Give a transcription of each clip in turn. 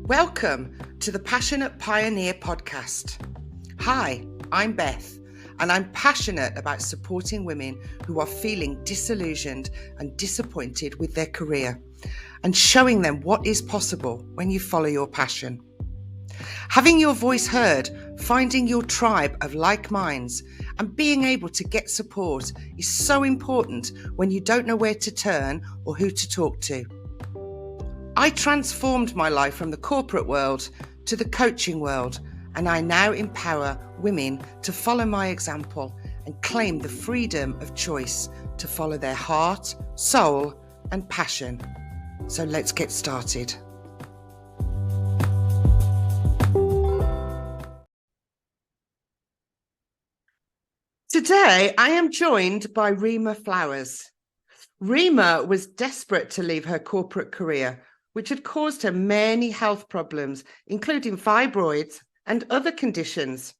Welcome to the Passionate Pioneer podcast. Hi, I'm Beth, and I'm passionate about supporting women who are feeling disillusioned and disappointed with their career and showing them what is possible when you follow your passion. Having your voice heard, finding your tribe of like minds, and being able to get support is so important when you don't know where to turn or who to talk to. I transformed my life from the corporate world to the coaching world, and I now empower women to follow my example and claim the freedom of choice to follow their heart, soul, and passion. So let's get started. Today, I am joined by Rhema Flowers. Rhema was desperate to leave her corporate career, which had caused her many health problems, including fibroids and other conditions.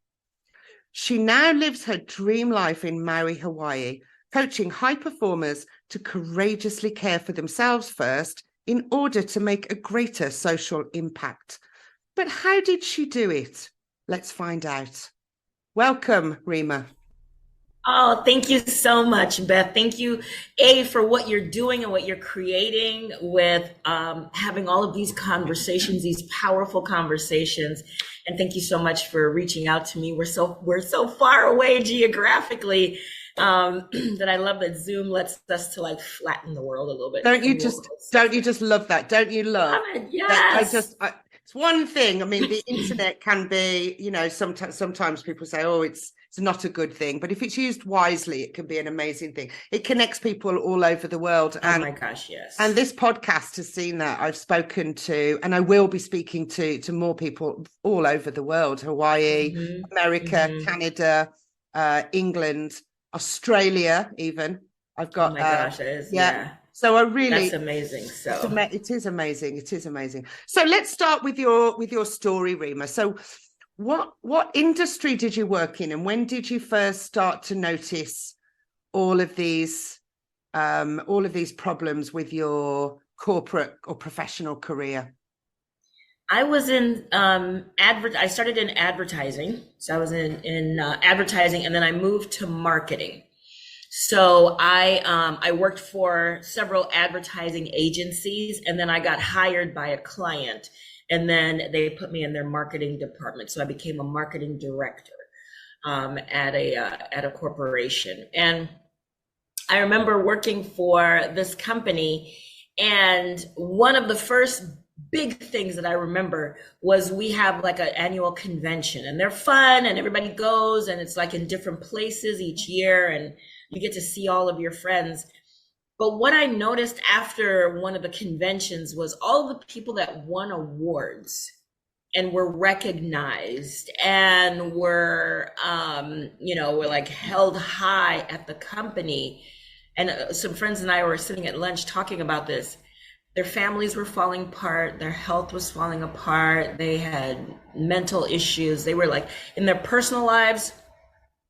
She now lives her dream life in Maui, Hawaii, coaching high performers to courageously care for themselves first in order to make a greater social impact. But how did she do it? Let's find out. Welcome, Rhema. Oh, thank you so much, Beth. Thank you, for what you're doing and what you're creating with having all of these conversations, these powerful conversations. And thank you so much for reaching out to me. We're so far away geographically that I love that Zoom lets us to like flatten the world a little bit. Don't you just love that? Don't you love? Yes. It's one thing. I mean, the internet can be, sometimes people say, oh, it's not a good thing, but if it's used wisely, it can be an amazing thing. It connects people all over the world. Oh my gosh, yes. And this podcast has seen that. I've spoken to, and I will be speaking to more people all over the world: Hawaii, America, Canada, England, Australia, even. I've got. Oh my gosh, it is. Yeah. So I really, that's amazing. So it is amazing. It is amazing. So let's start with your story, Rhema. So what industry did you work in, and when did you first start to notice all of these problems with your corporate or professional career? I was in I started in advertising. So I was in advertising, and then I moved to marketing. So I worked for several advertising agencies, and then I got hired by a client, and then they put me in their marketing department. So I became a marketing director at a corporation. And I remember working for this company, and one of the first big things that I remember was we have like an annual convention, and they're fun, and everybody goes, and it's like in different places each year, and you get to see all of your friends. But what I noticed after one of the conventions was all the people that won awards and were recognized and were like held high at the company. And some friends and I were sitting at lunch talking about this. Their families were falling apart. Their health was falling apart. They had mental issues. They were like, in their personal lives,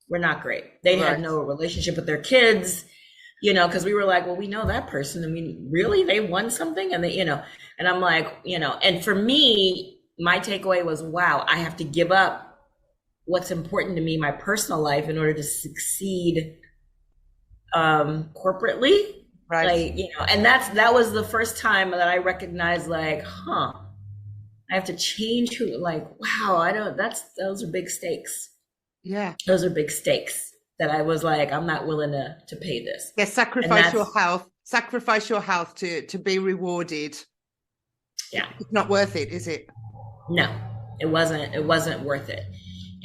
were not great. They had no relationship with their kids, because we were like, well, we know that person. I mean, really, they won something? And they, and I'm like, and for me, my takeaway was, wow, I have to give up what's important to me, my personal life, in order to succeed corporately. Right. Like, and that was the first time that I recognized, like, I have to change wow, those are big stakes. Yeah. Those are big stakes that I was like, I'm not willing to pay this. Yeah, sacrifice your health to be rewarded. Yeah. It's not worth it, is it? No, it wasn't worth it.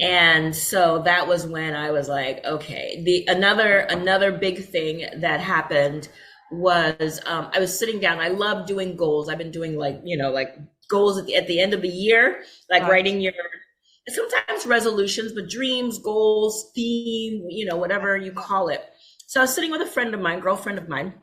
And so that was when I was like, okay. Another big thing that happened was I was sitting down. I love doing goals. I've been doing like goals at the end of the year, like writing your sometimes resolutions, but dreams, goals, theme, whatever you call it. So I was sitting with a girlfriend of mine,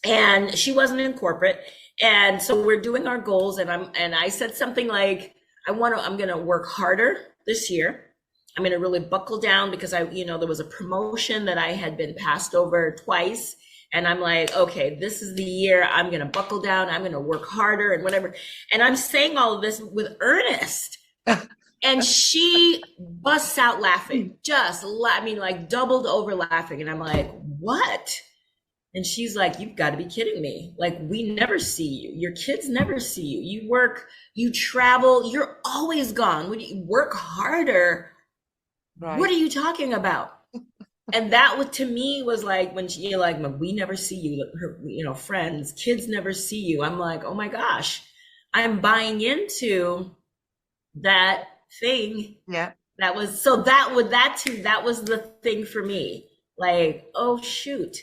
and she wasn't in corporate. And so we're doing our goals, and I said something like, I'm going to work harder this year. I'm going to really buckle down because there was a promotion that I had been passed over twice. And I'm like, okay, this is the year I'm going to buckle down. I'm going to work harder and whatever. And I'm saying all of this with earnest. And she busts out laughing, like doubled over laughing. And I'm like, what? And she's like, you've got to be kidding me. Like, we never see you. Your kids never see you. You work, you travel, you're always gone. When you work harder, right. What are you talking about? And that was, to me, was like when she like, we never see you, her, friends, kids never see you. I'm like, oh my gosh, I'm buying into that thing. Yeah. That was that was the thing for me. Like, oh shoot,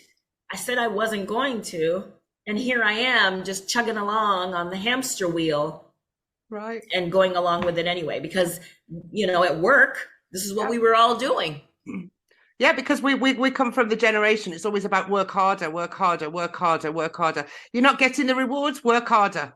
I said I wasn't going to, and here I am just chugging along on the hamster wheel, right? And going along with it anyway, because at work, this is what we were all doing. Yeah, because we come from the generation. It's always about work harder, work harder, work harder, work harder. You're not getting the rewards, work harder.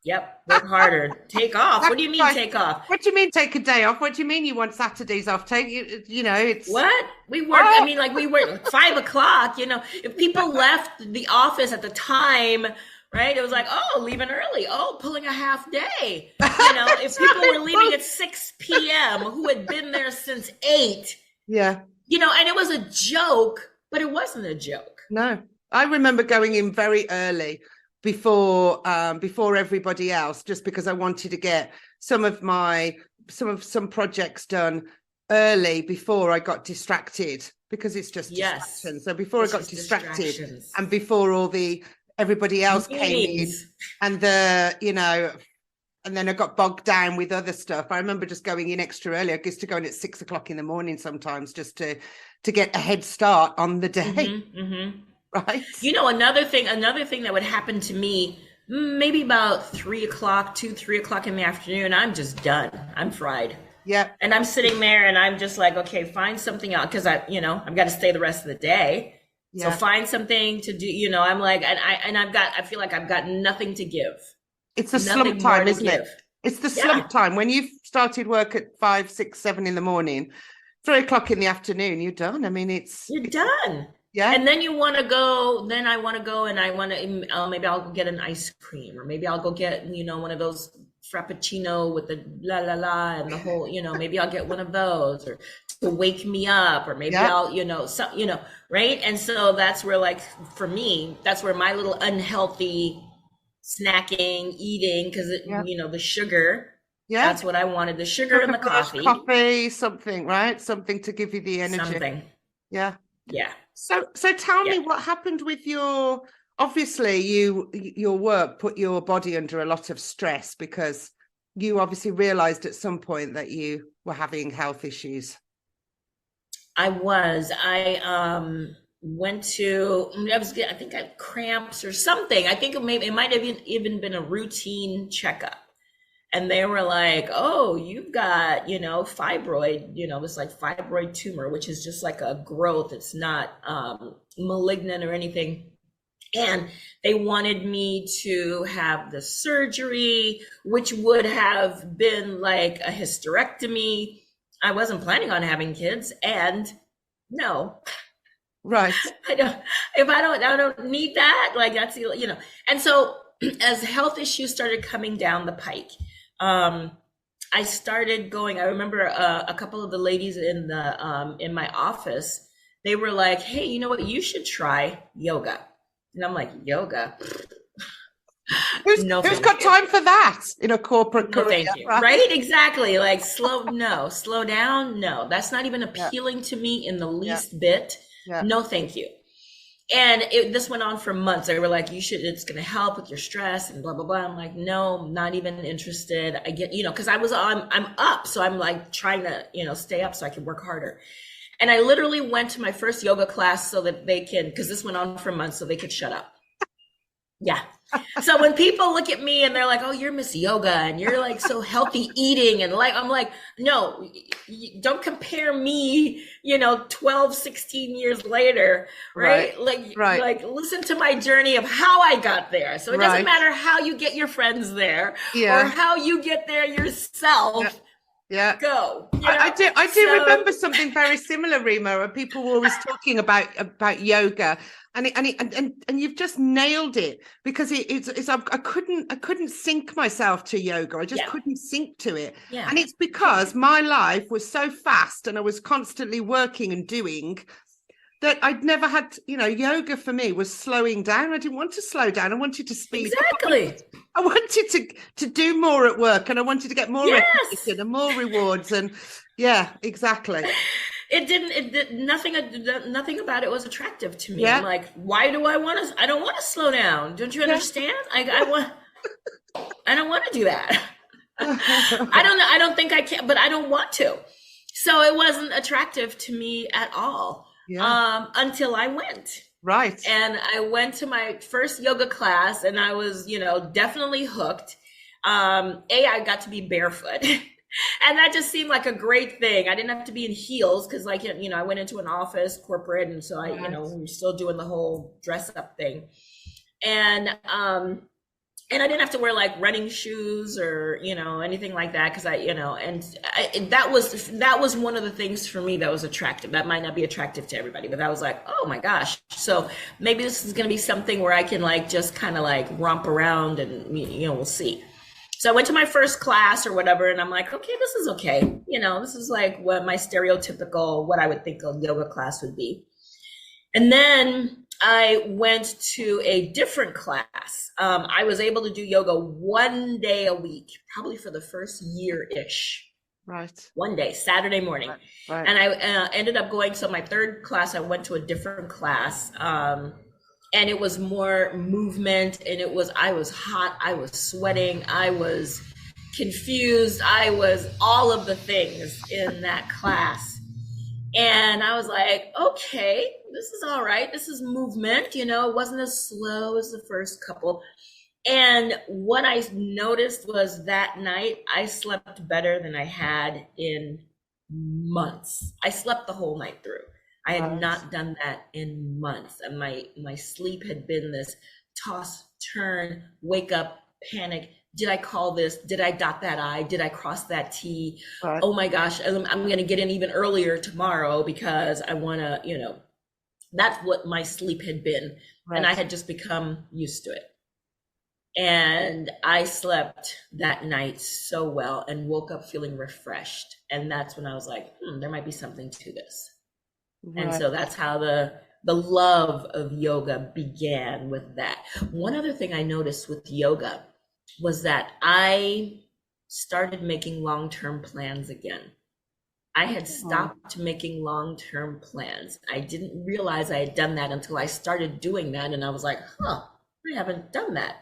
Yep, work harder. Take off. What do you mean take off? What do you mean take a day off? What do you mean you want Saturdays off? It's what we work. I mean, like we work 5 o'clock. If people left the office at the time, right? It was like, oh, leaving early. Oh, pulling a half day. If people were leaving at 6 p.m. who had been there since 8. Yeah. And it was a joke, but it wasn't a joke. No, I remember going in very early before everybody else, just because I wanted to get some projects done early before I got distracted, because it's just distractions. So before I got distracted and before everybody else came in, and and then I got bogged down with other stuff. I remember just going in extra early. I used to go in at 6 o'clock in the morning sometimes, just to get a head start on the day. Mm-hmm, mm-hmm. Right. Another thing that would happen to me, maybe about 3 o'clock in the afternoon, I'm just done. I'm fried. Yeah. And I'm sitting there and I'm just like, okay, find something else, because I've got to stay the rest of the day. Yeah. So find something to do, I'm like, I feel like I've got nothing to give. It's the slump time, isn't it? It's the slump time. When you've started work at 5, 6, 7 in the morning, 3 o'clock in the afternoon, you're done. I mean, you're done. Yeah. And then I want to go and maybe I'll go get an ice cream, or maybe I'll go get, one of those frappuccino with the la la la and the whole, maybe I'll get one of those, or to wake me up, or maybe I'll, right? And so that's where, like, for me, that's where my little unhealthy snacking, eating, because the sugar, that's what I wanted, the sugar and the coffee, something, right? Something to give you the energy. Something. Yeah. So tell me what happened with obviously your work put your body under a lot of stress, because you obviously realized at some point that you were having health issues. I think I had cramps or something. I think it might have even been a routine checkup. And they were like, oh, you've got, fibroid, this like fibroid tumor, which is just like a growth. It's not malignant or anything. And they wanted me to have the surgery, which would have been like a hysterectomy. I wasn't planning on having kids, and no. Right. I don't need that. Like, that's, and so as health issues started coming down the pike, I started going. I remember a couple of the ladies in my office, they were like, hey, you know what? You should try yoga. And I'm like, yoga? Who's got time for that in a corporate career? Thank you. Right? Exactly. Like, slow down. No, that's not even appealing to me in the least bit. Yeah. No, thank you. And this went on for months. They were like, it's going to help with your stress and blah, blah, blah. I'm like, no, not even interested. I get, because I'm up. So I'm like trying to, stay up so I can work harder. And I literally went to my first yoga class so that because this went on for months, so they could shut up. Yeah. So when people look at me and they're like, oh, you're Miss Yoga and you're like so healthy eating, and like, I'm like, no, don't compare me, 12, 16 years later, right? Like listen to my journey of how I got there. So it doesn't matter how you get your friends there or how you get there yourself. Yeah. Go. I do remember something very similar, Rhema, and people were always talking about yoga, and you've just nailed it, because it's I couldn't sync myself to yoga. I just couldn't sync to it. Yeah. And it's because my life was so fast and I was constantly working and doing that I'd never had, yoga for me was slowing down. I didn't want to slow down. I wanted to speed up. Exactly. I wanted to do more at work, and I wanted to get more recognition and more rewards. And yeah, exactly. Nothing about it was attractive to me. Yeah. I'm like, why do I don't want to slow down. Don't you understand? I don't want to do that. I don't think I can, but I don't want to. So it wasn't attractive to me at all. Yeah. Until I went. Right. And I went to my first yoga class, and I was, definitely hooked. I got to be barefoot. And that just seemed like a great thing. I didn't have to be in heels because, I went into an office, corporate, and so we were still doing the whole dress up thing. And I didn't have to wear running shoes or, anything like that. Cause that was one of the things for me that was attractive. That might not be attractive to everybody, but that was like, oh my gosh. So maybe this is going to be something where I can just kind of romp around and, we'll see. So I went to my first class or whatever, and I'm like, okay, this is okay. This is what my stereotypical, what I would think a yoga class would be. And then I went to a different class. I was able to do yoga one day a week, probably for the first year-ish. Right. One day, Saturday morning. Right. And I ended up going, so my third class, I went to a different class. And it was more movement, and I was hot, I was sweating, I was confused, I was all of the things in that class. And I was like, okay, this is all right. This is movement, it wasn't as slow as the first couple. And what I noticed was that night I slept better than I had in months. I slept the whole night through. I had not done that in months. And my sleep had been this toss, turn, wake up, panic. Did I call this? Did I dot that I? Did I cross that T? Right. Oh my gosh, I'm going to get in even earlier tomorrow because I want to, that's what my sleep had been. Right. And I had just become used to it. And I slept that night so well and woke up feeling refreshed. And that's when I was like, there might be something to this. Right. And so that's how the love of yoga began, with that. One other thing I noticed with yoga was that I started making long-term plans again. I had stopped making long-term plans. I didn't realize I had done that until I started doing that. And I was like, I haven't done that.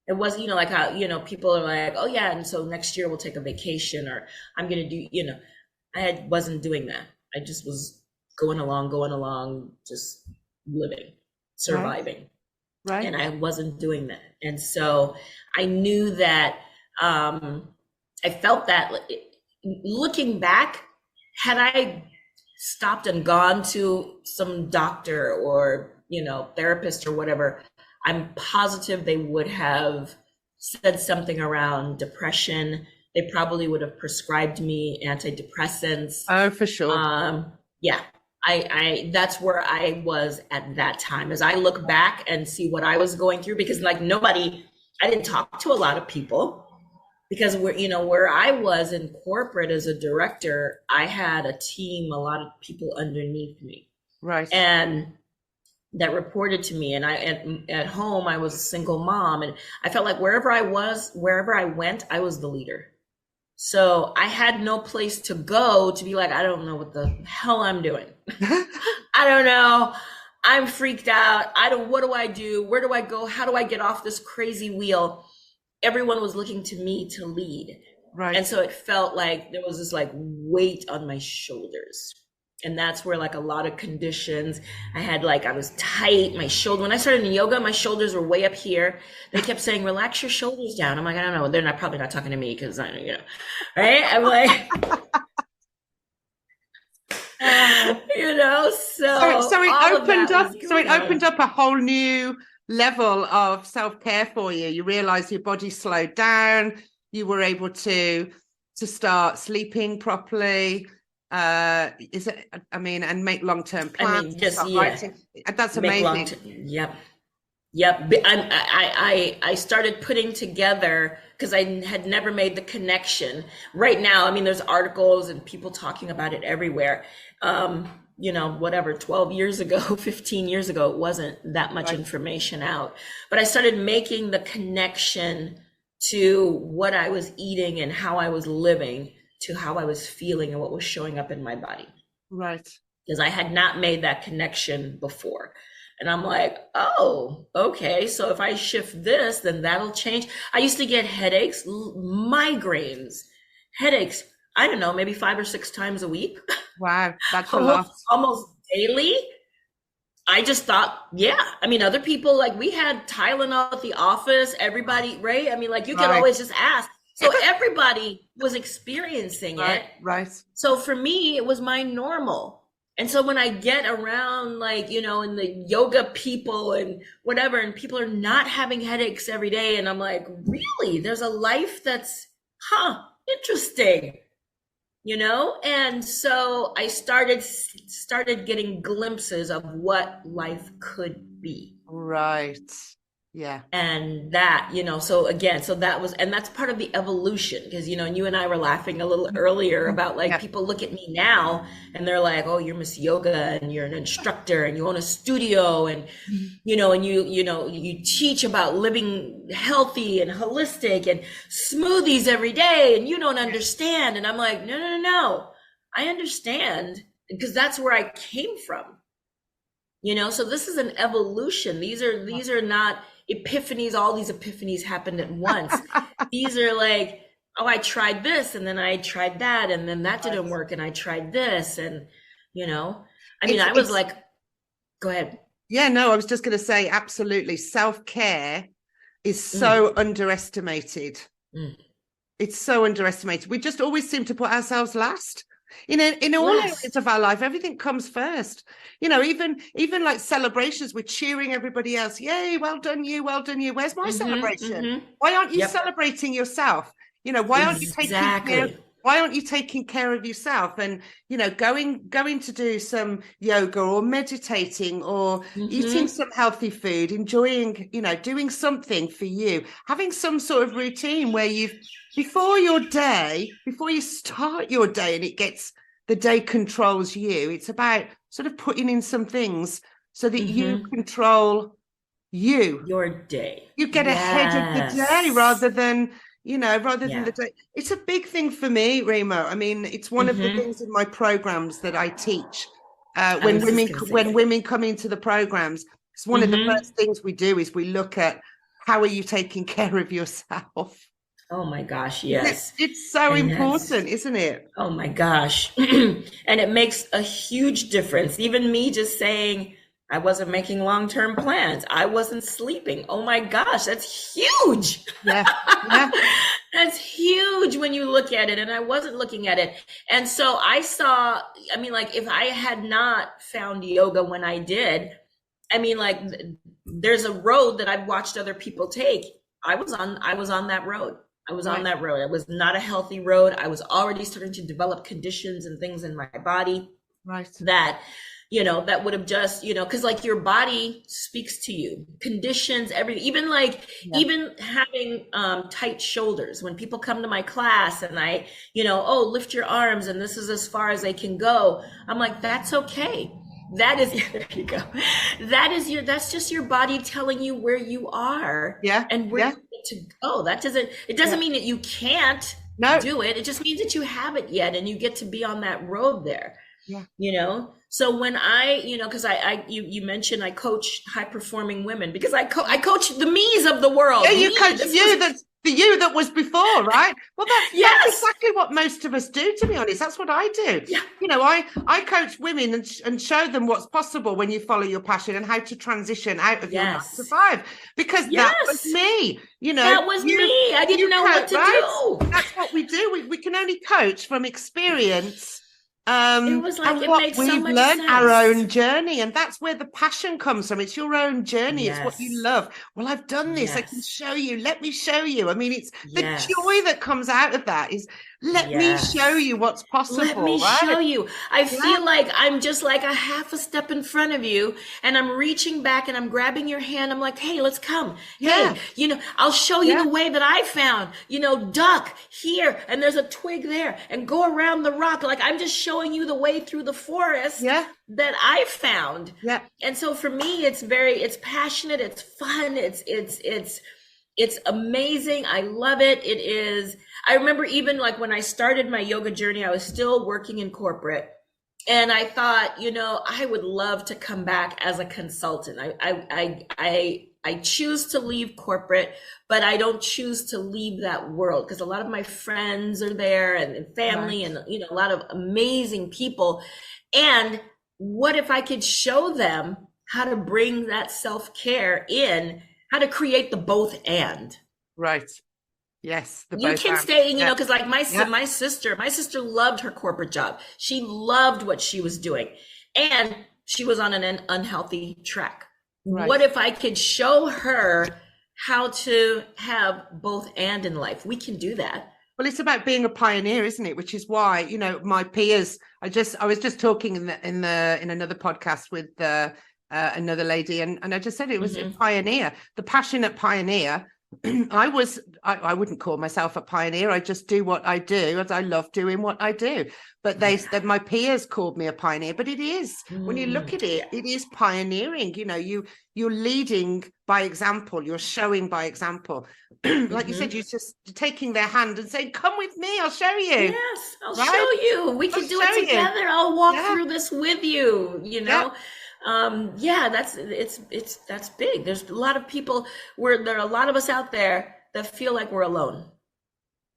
It wasn't, like how, people are like, oh yeah, and so next year we'll take a vacation, or I'm going to do, I wasn't doing that. I just was going along, just living, surviving. Right. And I wasn't doing that. And so I knew that, I felt that looking back, had I stopped and gone to some doctor or, therapist or whatever, I'm positive they would have said something around depression. They probably would have prescribed me antidepressants. Oh, for sure. Yeah. I that's where I was at that time. As I look back and see what I was going through, because I didn't talk to a lot of people, because where I was in corporate as a director, I had a team, a lot of people underneath me. Right. And that reported to me. And at home, I was a single mom, and I felt like wherever I went, I was the leader. So I had no place to go to be like, I don't know what the hell I'm doing. I don't know. I'm freaked out. What do I do? Where do I go? How do I get off this crazy wheel? Everyone was looking to me to lead. Right. And so it felt like there was this weight on my shoulders. And that's where a lot of conditions I had, I was tight, my shoulder. When I started in yoga, my shoulders were way up here. They kept saying, relax your shoulders down. I'm like, I don't know. They're probably not talking to me because right? I'm like, so it opened up a whole new level of self-care for you. You realized your body slowed down. You were able to to start sleeping properly. Is it, I mean, and make long-term plans, Just, start yeah, writing. That's make long amazing. term. Yep. Yep. I started putting together because I had never made the connection. Right now, I mean, there's articles and people talking about it everywhere. Whatever, 12 years ago, 15 years ago, it wasn't that much Right. information out. But I started making the connection to what I was eating and how I was living to how I was feeling and what was showing up in my body. Right. Because I had not made that connection before. And I'm like, oh, okay. So if I shift this, then that'll change. I used to get headaches, migraines, headaches, I don't know, maybe 5 or 6 times a week. Wow, that's a lot. Almost daily. I just thought, yeah. I mean, other people, like we had Tylenol at the office, everybody, right? I mean, like you could Right. always just ask. So everybody was experiencing it. Right. So for me, it was my normal. And so when I get around, like, in the yoga people and whatever, and people are not having headaches every day, and I'm like, really? There's a life that's, interesting, And so I started getting glimpses of what life could be. Right. Yeah. And that, so again, and that's part of the evolution, because, and you and I were laughing a little earlier about like people look at me now and they're like, oh, you're Miss Yoga and you're an instructor and you own a studio and, and you teach about living healthy and holistic and smoothies every day and you don't understand. And I'm like, no, I understand because that's where I came from. So this is an evolution. These are not epiphanies. All these epiphanies happened at once. These are like, oh, I tried this and then I tried that and then that didn't work and I tried this and, I was like, go ahead. Yeah, no, I was just going to say, absolutely. Self-care is so underestimated. It's so underestimated. We just always seem to put ourselves last. In all areas of our life, everything comes first. Even like celebrations, we're cheering everybody else. Yay, well done you, well done you. Where's my celebration? Why aren't you celebrating yourself? Why aren't you taking care of yourself and going to do some yoga or meditating or eating some healthy food, enjoying, doing something for you, having some sort of routine where before you start your day and the day controls you. It's about sort of putting in some things so that you control your day. You get ahead of the day rather than the day. It's a big thing for me, Rhema. I mean, it's one of the things in my programs that I teach. When women come into the programs, it's one of the first things we do is we look at how are you taking care of yourself. Oh my gosh, yes. It's so important, isn't it? Oh my gosh. And it makes a huge difference. Even me just saying I wasn't making long-term plans. I wasn't sleeping. Oh my gosh, that's huge. Yeah. That's huge when you look at it. And I wasn't looking at it. And so if I had not found yoga when I did, there's a road that I've watched other people take. I was on that road. On that road. It was not a healthy road. I was already starting to develop conditions and things in my body that that would have just, because like your body speaks to you, conditions, even having tight shoulders. When people come to my class and I, lift your arms and this is as far as they can go. I'm like, that's okay. That is, there you go. That's just your body telling you where you are and where you need to go. It doesn't mean that you can't do it. It just means that you haven't yet and you get to be on that road there. Yeah. So when because you mentioned I coach high performing women because I coach the me's of the world. Yeah, you coach the you that was before, right? Well, that's exactly what most of us do, to be honest. That's what I do. Yeah. I coach women and show them what's possible when you follow your passion and how to transition out of your 9 to 5. Because that was me. That was me. I didn't know what to do. That's what we do. We can only coach from experience It was like, and it what made so we've much learned, our sense. own journey. And that's where the passion comes from. It's your own journey. It's what you Yes. love. Well, I've done this. I can Yes. show you. Let me show you. I mean, it's the joy Yes. that comes out of that is let me show Yes. you what's Let possible, me right? show you. I Yeah. feel like I'm just like a half a step in front of you, and I'm reaching back and I'm grabbing your hand. I'm like, hey, let's come. Yeah. Hey, I'll show you Yeah. the way that I found, duck here, and there's a twig there, and go around the rock. Like, I'm just showing you the way through the forest Yeah. that I found. Yeah. And so for me, it's passionate, it's fun, it's amazing. I love it. It is. I remember even like when I started my yoga journey, I was still working in corporate. And I thought, I would love to come back as a consultant. I choose to leave corporate, but I don't choose to leave that world because a lot of my friends are there and family Right. and, a lot of amazing people. And what if I could show them how to bring that self-care in, how to create the both and? Right. Yes. The You both can and. stay, Yeah. because like Yeah. my sister loved her corporate job. She loved what she was doing, and she was on an unhealthy track. Right. What if I could show her how to have both and in life? We can do that. Well, it's about being a pioneer, isn't it? Which is why, my peers. I was just talking in another podcast with another lady, and I just said it was a Mm-hmm. pioneer, the passionate pioneer. I wouldn't call myself a pioneer. I just do what I do, as I love doing what I do. But my peers called me a pioneer. But it is, when you look at it, Yeah. it is pioneering. You're leading by example. You're showing by example. Like you said, Mm-hmm. you're just taking their hand and saying, "Come with me. I'll show you." Yes, I'll Right? show you. We I'll can do show it you. together. I'll walk Yeah. through this with you, Yeah. Yeah, that's big. There's a lot of people there are a lot of us out there that feel like we're alone.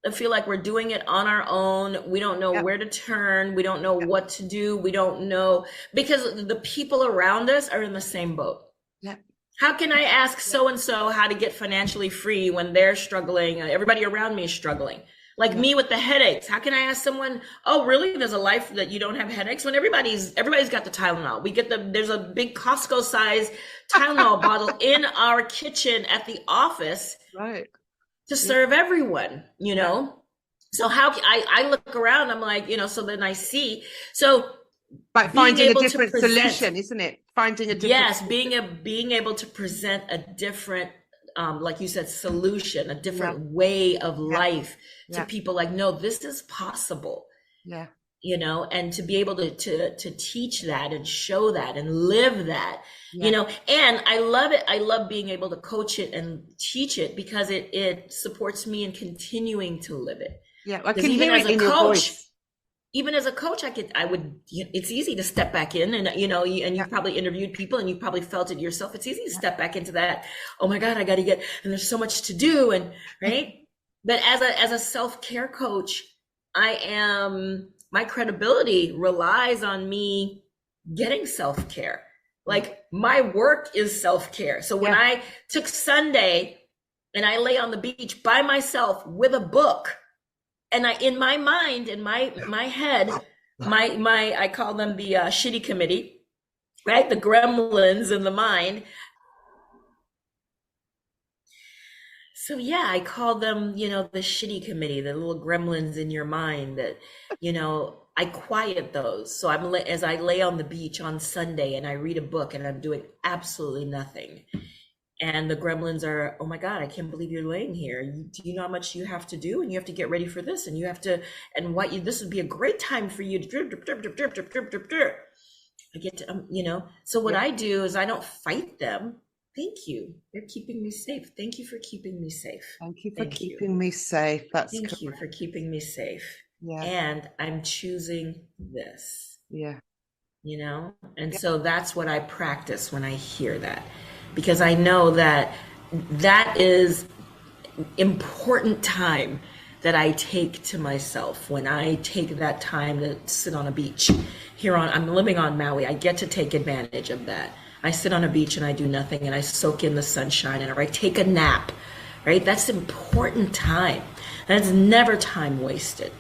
That feel like we're doing it on our own. We don't know Yeah. where to turn. We don't know Yeah. what to do. We don't know because the people around us are in the same boat. Yeah. How can I ask so and so how to get financially free when they're struggling? Everybody around me is struggling. Like Yeah. me with the headaches. How can I ask someone, "Oh, really? There's a life that you don't have headaches?" When everybody's got the Tylenol. There's a big Costco size Tylenol bottle in our kitchen at the office Right. to serve everyone, So I look around, I'm like, so then I see. So By being finding a able to different present, solution, isn't it? Finding a different yes, solution. being able to present a different, like you said, solution, a Yeah. different way of Yeah. life to Yeah. people. Like, no, this is possible, Yeah. and to be able to teach that and show that and live that, Yeah. And I love it. I love being able to coach it and teach it because it supports me in continuing to live it. Yeah. I Because can even hear as it a in your coach, voice. it's easy to step back in and, and Yeah. you've probably interviewed people and you've probably felt it yourself. It's easy to step back into that. Oh my God, I got to get, and there's so much to do. And right. But as a self-care coach, my credibility relies on me getting self-care. Like my work is self-care. So when I took Sunday and I lay on the beach by myself with a book, and in my mind, in my head, I call them the shitty committee, right? The gremlins in the mind. So yeah, I call them, the shitty committee, the little gremlins in your mind that, I quiet those. So as I lay on the beach on Sunday and I read a book and I'm doing absolutely nothing. And the gremlins are, "Oh my God, I can't believe you're laying here. Do you know how much you have to do? And you have to get ready for this. And you have to, and this would be a great time for you to drip, drip, drip, drip, drip, drip, drip, drip, drip." I get to, So what I do is I don't fight them. Thank you. They're keeping me safe. Thank you for keeping me safe. Thank you for keeping me safe. That's Thank you for keeping me safe. Yeah. And I'm choosing this. Yeah. And so that's what I practice when I hear that. Because I know that is important time that I take to myself when I take that time to sit on a beach. I'm living on Maui. I get to take advantage of that. I sit on a beach and I do nothing and I soak in the sunshine and I take a nap, right? That's important time. That's never time wasted.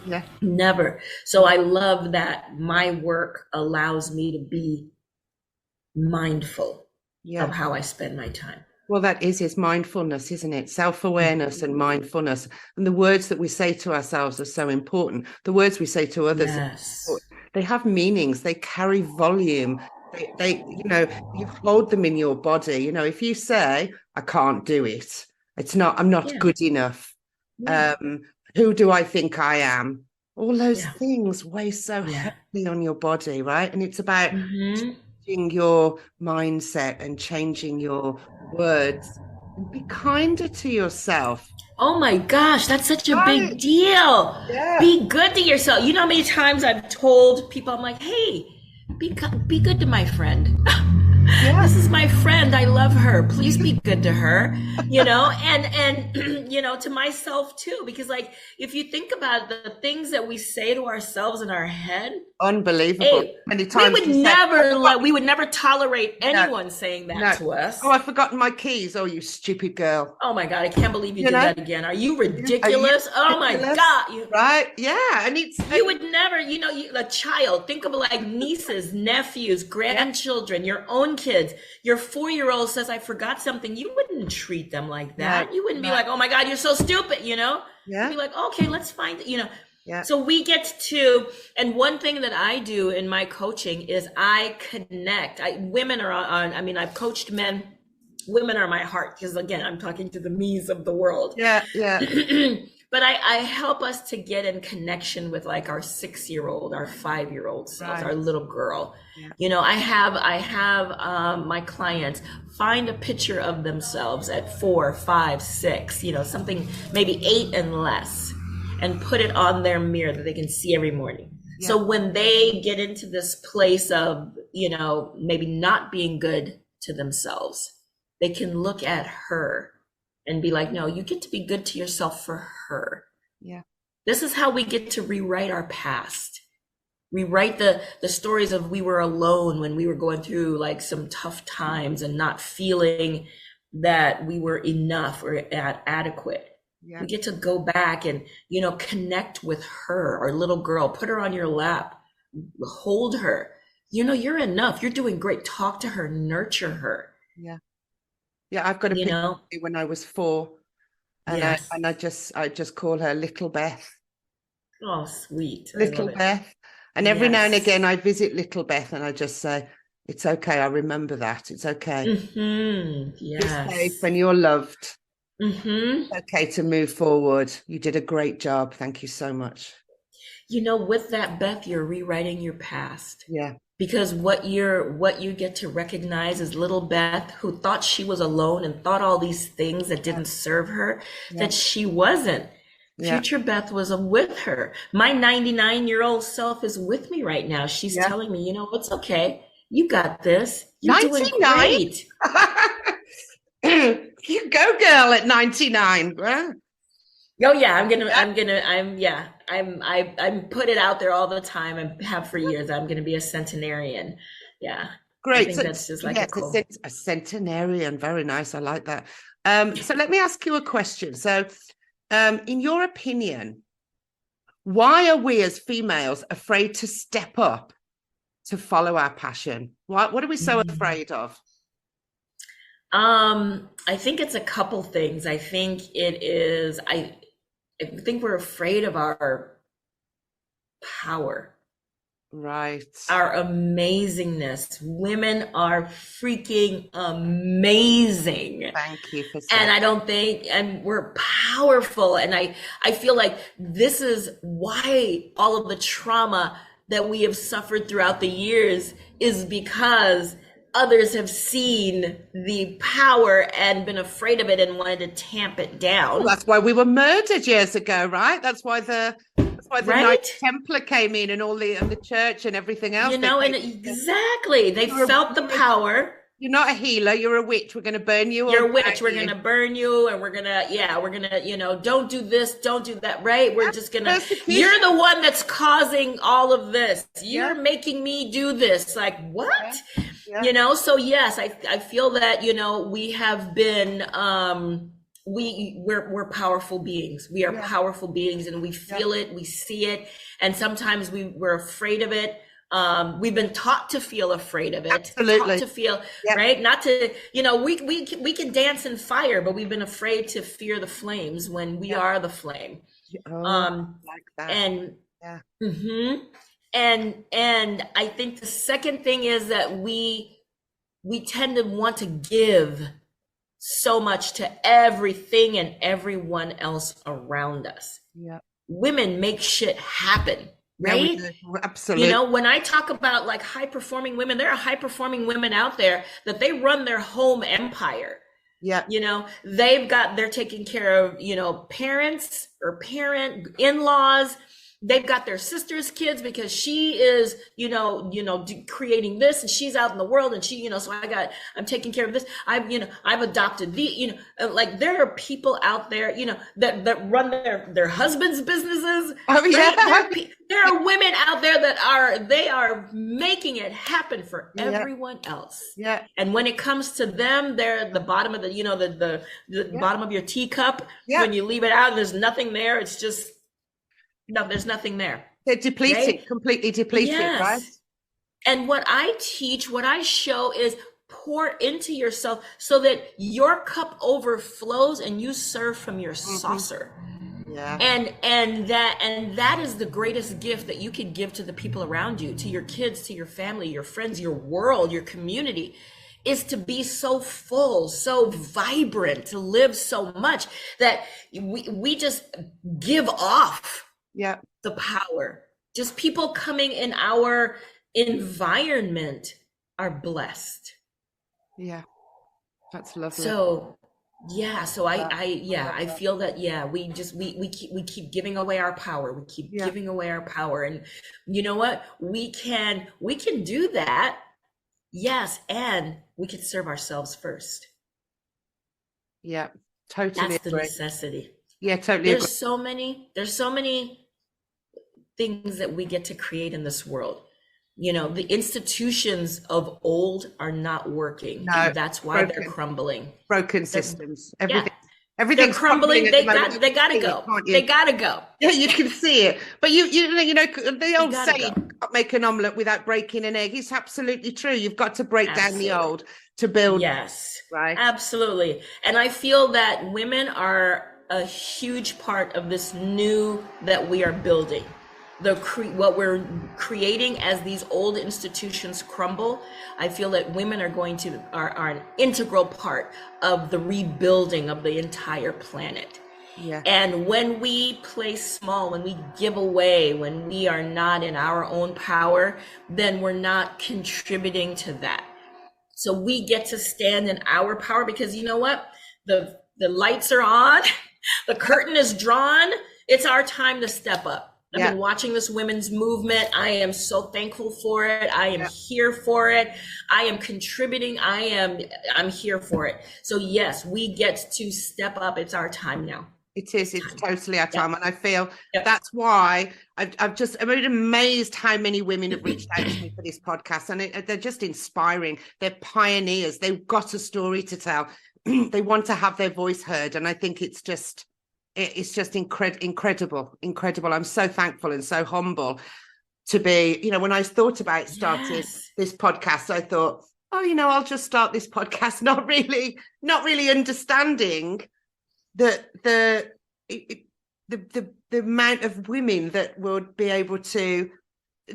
Yeah. Never. So I love that my work allows me to be mindful of Yeah. how I spend my time. Well, that is mindfulness, isn't it? Self-awareness and mindfulness. And the words that we say to ourselves are so important. The words we say to others, Yes. they have meanings, they carry volume. You hold them in your body. If you say, I can't do it, I'm not Yeah. good enough. Yeah. Um, who do I think I am? All those Yeah. things weigh so Yeah. heavily on your body, right? And it's about Mm-hmm. changing your mindset and changing your words and be kinder to yourself. Oh my gosh, that's such a big Right. deal. Yeah. Be good to yourself. You know how many times I've told people, I'm like, hey, be good to my friend. Yeah. This is my friend. I love her. Please be good to her. And to myself too, because like if you think about the things that we say to ourselves in our head, Unbelievable. hey, Many times you said, we would never tolerate no, anyone saying that no. to us. Oh, I've forgotten my keys. Oh, you stupid girl. Oh my God, I can't believe you You did know? that again. Are you Are you ridiculous? Oh my ridiculous? God. Right? Yeah. And You would never, a child, think of like nieces, nephews, yeah, grandchildren, your own kids. Your 4-year-old says, I forgot something. You wouldn't treat them like no, that. You wouldn't be no. like, oh my God, you're so stupid, You'd Yeah. be like, okay, let's find it. Yeah. So we get to, and one thing that I do in my coaching is I connect. Women are I've coached men. Women are my heart because again, I'm talking to the me's of the world. Yeah. Yeah. But I help us to get in connection with like our 6-year-old, our 5-year-old selves, Right. our little girl. Yeah. I have my clients find a picture of themselves at 4, 5, 6, something maybe 8 and less, and put it on their mirror that they can see every morning. Yeah. So when they get into this place of, maybe not being good to themselves, they can look at her and be like, no, you get to be good to yourself for her. Yeah. This is how we get to rewrite our past. Rewrite the stories of we were alone when we were going through like some tough times and not feeling that we were enough or adequate. Yeah. We get to go back and, connect with her, our little girl, put her on your lap, hold her. You're enough. You're doing great. Talk to her, nurture her. Yeah. Yeah. I've got a picture of me when I was 4. And Yes. I just call her Little Beth. Oh, sweet. Little Beth. And every now and again I visit Little Beth and I just say, it's okay. I remember that. It's okay. Mm-hmm. Yes. You're safe and you're loved. Mm-hmm. It's okay to move forward. You did a great job. Thank you so much. With that, Beth, you're rewriting your past. Yeah. Because what you get to recognize is little Beth, who thought she was alone and thought all these things that didn't serve her, that she wasn't. Future Beth was with her. My 99-year-old self is with me right now. She's telling me, it's okay. You got this. You're 99? Doing great. You go, girl, at 99. Oh yeah, I'm put it out there all the time and have for years. I'm gonna be a centenarian. Yeah. Great. I think that's just like a centenarian. Very nice. I like that. So let me ask you a question. So in your opinion, why are we as females afraid to step up to follow our passion? What are we so afraid of? I think it's a couple things. I think it is, I think we're afraid of our power. Right. Our amazingness. Women are freaking amazing. Thank you for saying. And I don't think, and we're powerful. And I feel like this is why all of the trauma that we have suffered throughout the years is because others have seen the power and been afraid of it and wanted to tamp it down. Well, that's why we were murdered years ago, right? That's why the Knight Templar came in and the church and everything else. And exactly. They felt the power. You're not a healer, you're a witch. We're going to burn you. You're a witch. We're going to burn you. And we're going to, don't do this, don't do that, right? We're just going to, you're the one that's causing all of this. You're making me do this. Like, what? So yes, I feel that, we have been we're powerful beings. We are powerful beings, and we feel it, we see it, and sometimes we're afraid of it. We've been taught to feel afraid of it, taught to feel, right? Not to, we can dance in fire, but we've been afraid to fear the flames when we are the flame. Like that. And and I think the second thing is that we tend to want to give so much to everything and everyone else around us. Women make shit happen, right? Yeah, absolutely. When I talk about like high performing women, there are high performing women out there that they run their home empire. They're taking care of, parents or in-laws. They've got their sister's kids because she is, creating this, and she's out in the world, and she, so I'm taking care of this. I've adopted like there are people out there, that run their husbands' businesses. Oh yeah. Right? There are women out there that they are making it happen for everyone else. Yeah. And when it comes to them, they're the bottom of the bottom of your teacup. When you leave it out and there's nothing there, it's just, no, there's nothing there. They're depleted, right? Completely depleted, right? And what I teach, what I show is pour into yourself so that your cup overflows and you serve from your saucer. And that is the greatest gift that you can give to the people around you, to your kids, to your family, your friends, your world, your community, is to be so full, so vibrant, to live so much that we just give off the power. Just people coming in our environment are blessed. Yeah, that's lovely. So I feel that we keep giving away our power. We keep giving away our power, and you know what? We can do that. Yes, and we can serve ourselves first. Yeah, totally. That's the necessity. Yeah, totally. There's so many things that we get to create in this world. The institutions of old are not working. No, that's why they're crumbling. Broken systems. Everything's crumbling. They gotta go. They gotta go. Yeah, you can see it. But you know the old saying, "Can't make an omelette without breaking an egg." It's absolutely true. You've got to break down the old to build. Yes, right. Absolutely. And I feel that women are a huge part of this new that we are building. What we're creating as these old institutions crumble, I feel that women are an integral part of the rebuilding of the entire planet. Yeah. And when we play small, when we give away, when we are not in our own power, then we're not contributing to that. So we get to stand in our power, because you know what? The lights are on, the curtain is drawn. It's our time to step up. I've been watching this women's movement. I am so thankful for it. I am here for it. I am contributing. I'm here for it. So yes, we get to step up. It's our time now. It is. It's totally our time. And I feel that's why I'm really amazed how many women have reached out to me for this podcast. And they're just inspiring. They're pioneers. They've got a story to tell. They want to have their voice heard. And I think it's just incredible. I'm so thankful and so humble to be, when I thought about starting this podcast, I thought, I'll just start this podcast, not really understanding the amount of women that would be able to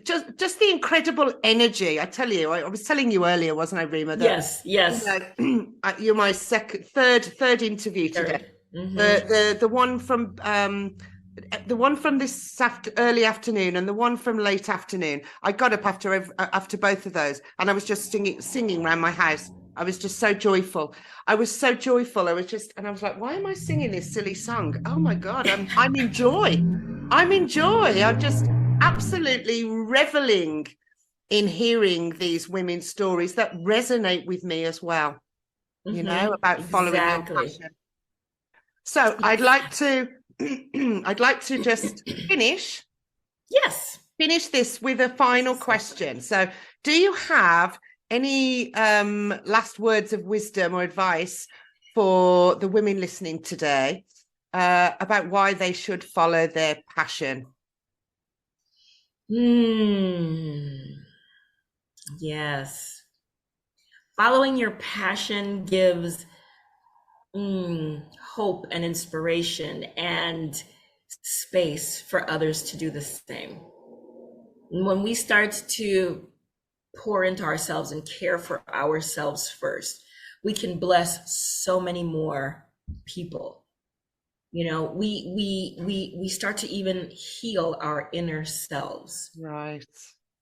just the incredible energy. I tell you, I was telling you earlier, wasn't I, Rhema? That, yes. You're my third interview today. Mm-hmm. The one from this early afternoon and the one from late afternoon. I got up after both of those, and I was just singing around my house. I was just so joyful. I was like, why am I singing this silly song? Oh my God, I'm in joy. I'm just absolutely reveling in hearing these women's stories that resonate with me as well. About following their passion. So I'd like to just finish this with a final question. So do you have any last words of wisdom or advice for the women listening today about why they should follow their passion? Yes. Following your passion gives hope and inspiration and space for others to do the same. When we start to pour into ourselves and care for ourselves first, we can bless so many more people. You know, we start to even heal our inner selves. Right.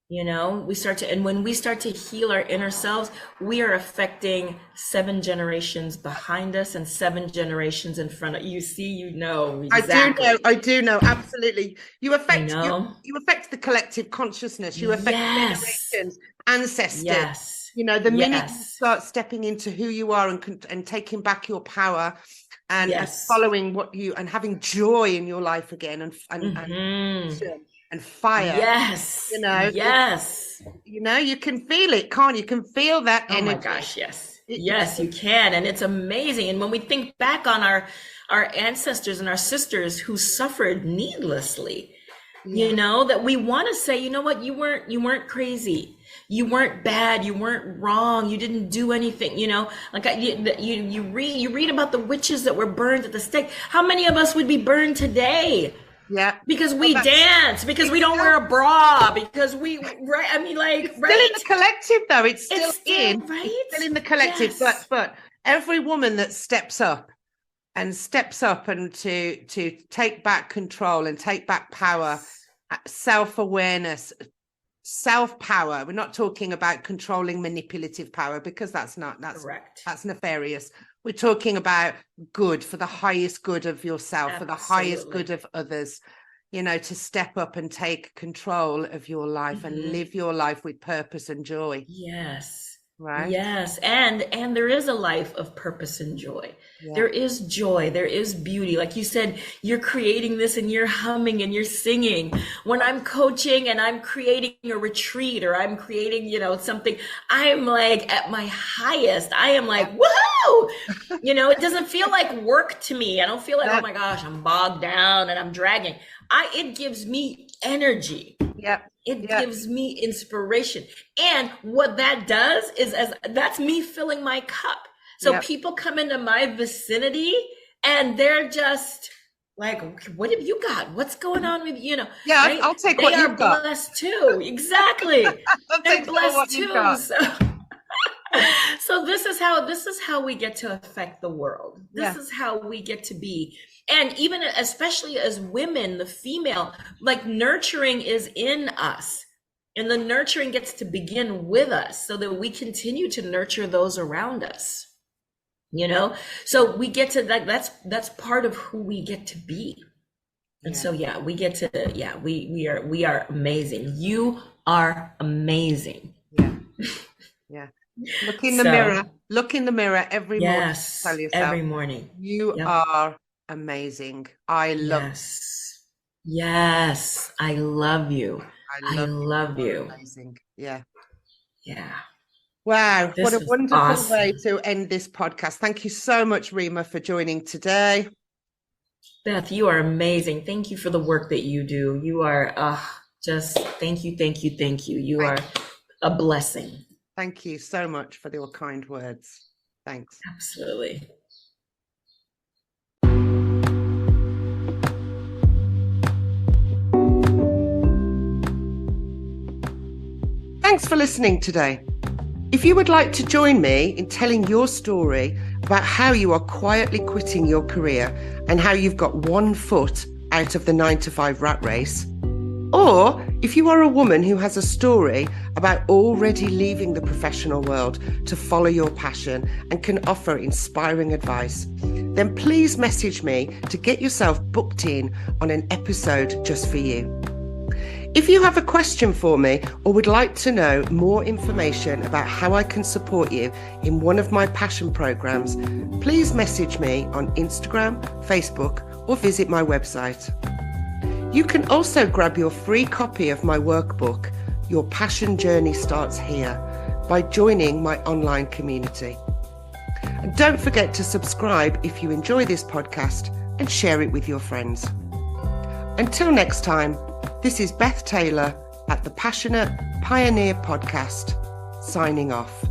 You know, and when we start to heal our inner selves, we are affecting 7 generations behind us and 7 generations in front of you. See, you know exactly. I do know, absolutely. You affect you affect the collective consciousness. You affect generations, ancestors. Yes. You know, the minute you start stepping into who you are and taking back your power and following what you and having joy in your life again and fire. Yes. You know. Yes. You know, you can feel it, can't you? You can feel that energy. Oh my gosh, yes. Yes, you can. And it's amazing. And when we think back on our ancestors and our sisters who suffered needlessly, you know, that we want to say, you know what, you weren't crazy. You weren't bad. You weren't wrong. You didn't do anything, you know, like you read about the witches that were burned at the stake. How many of us would be burned today? Yeah, because we dance, because we don't wear a bra, because we I mean, like, it's still in the collective, though. It's still in the collective. Yes. But every woman that steps up and to take back control and take back power, self-awareness, self-power. We're not talking about controlling manipulative power, because that's correct. That's nefarious. We're talking about good, for the highest good of yourself, for the highest good of others, you know, to step up and take control of your life and live your life with purpose and joy. Yes. Right. Yes. And there is a life of purpose and joy. Yeah. There is joy. There is beauty. Like you said, you're creating this and you're humming and you're singing. When I'm coaching and I'm creating a retreat or I'm creating, you know, something, I'm like at my highest. I am like, woohoo! You know, it doesn't feel like work to me. I don't feel like, oh my gosh, I'm bogged down and I'm dragging. It gives me energy. Yep. It gives me inspiration. And what that does is that's me filling my cup. So people come into my vicinity and they're just like, what have you got? What's going on with you? Know? Yeah, right? I'll take what you've got. They are blessed too. Exactly. They're blessed too. So this is how we get to affect the world. This is how we get to be. And even especially as women, the female, like, nurturing is in us, and the nurturing gets to begin with us so that we continue to nurture those around us, you know? So we get to that's part of who we get to be. And so, we get to, we are amazing. You are amazing. Yeah. Yeah. Look in the mirror every morning. Yes. Tell yourself, every morning. You are amazing. I love you. Yes. I love you. I love you. Amazing. Yeah. Yeah. Wow. What a wonderful way to end this podcast. Thank you so much, Rhema, for joining today. Beth, you are amazing. Thank you for the work that you do. You are just thank you. You are a blessing. Thank you so much for your kind words. Thanks. Absolutely. Thanks for listening today. If you would like to join me in telling your story about how you are quietly quitting your career and how you've got one foot out of the 9-to-5 rat race, or if you are a woman who has a story about already leaving the professional world to follow your passion and can offer inspiring advice, then please message me to get yourself booked in on an episode just for you. If you have a question for me or would like to know more information about how I can support you in one of my passion programs, please message me on Instagram, Facebook, or visit my website. You can also grab your free copy of my workbook, Your Passion Journey Starts Here, by joining my online community. And don't forget to subscribe if you enjoy this podcast and share it with your friends. Until next time, this is Beth Taylor at the Passionate Pioneer Podcast, signing off.